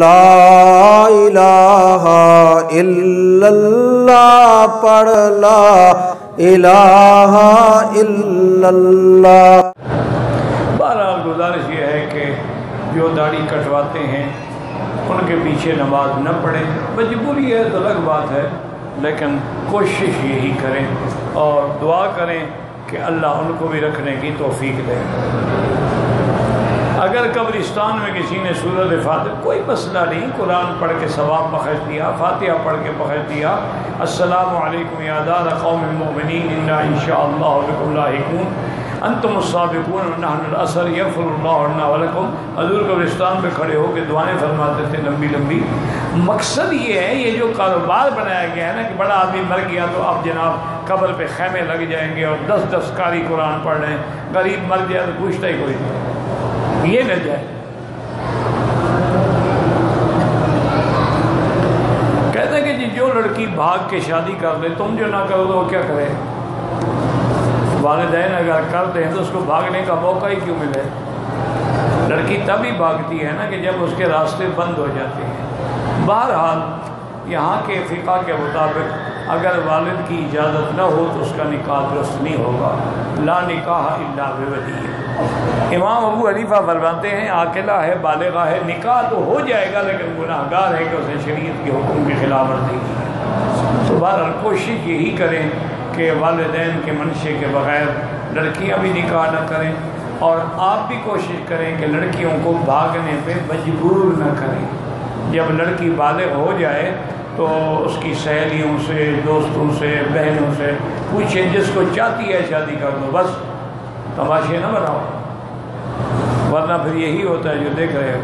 لا الہ الا اللہ پڑھ لا الہ الا اللہ۔ بہرحال گزارش یہ ہے کہ جو داڑھی کٹواتے ہیں ان کے پیچھے نماز نہ پڑھیں، مجبوری ہے تو الگ بات ہے، لیکن کوشش یہی کریں اور دعا کریں کہ اللہ ان کو بھی رکھنے کی توفیق دے۔ اگر قبرستان میں کسی نے سورۃ فاتحہ، کوئی مسئلہ نہیں، قرآن پڑھ کے ثواب بخش دیا، فاتحہ پڑھ کے بخش دیا، السلام علیکم یا دار قوم المؤمنین انا انشاءاللہ بکم لاحقون انتم السابقون ونحن الاثر یغفر اللہ لنا ولکم۔ حضور قبرستان پہ کھڑے ہو کے دعائیں فرماتے تھے لمبی لمبی۔ مقصد یہ ہے، یہ جو کاروبار بنایا گیا ہے نا کہ بڑا آدمی مر گیا تو اب جناب قبر پہ خیمے لگ جائیں گے اور 10 قاری قرآن پڑھ رہے ہیں، غریب مر گیا تو پوچھتا ہی کوئی نہیں، یہ نہ جائے۔ کہتے ہیں کہ جی جو لڑکی بھاگ کے شادی کر لے، تم جو نہ کرو تو وہ کیا کرے؟ والدین اگر کرتے ہیں تو اس کو بھاگنے کا موقع ہی کیوں ملے؟ لڑکی تب ہی بھاگتی ہے نا کہ جب اس کے راستے بند ہو جاتے ہیں۔ بہرحال یہاں کے فقہ کے مطابق اگر والد کی اجازت نہ ہو تو اس کا نکاح درست نہیں ہوگا، لا نکاح الا بولی۔ امام ابو حنیفہ فرماتے ہیں عاقلہ ہے، بالغہ ہے، نکاح تو ہو جائے گا لیکن گناہ گار ہے کہ اس نے شریعت کے حکم کی خلاف ورزی کی ہے۔ تو بہرحال کوشش یہی کریں کہ والدین کے منشے کے بغیر لڑکیاں بھی نکاح نہ کریں، اور آپ بھی کوشش کریں کہ لڑکیوں کو بھاگنے پہ مجبور نہ کریں۔ جب لڑکی بالغ ہو جائے تو اس کی سہیلیوں سے، دوستوں سے، بہنوں سے پوچھیں، جس کو چاہتی ہے شادی کر دو، بس تماشے نہ بناؤ، ورنہ پھر یہی ہوتا ہے جو دیکھ رہے ہو۔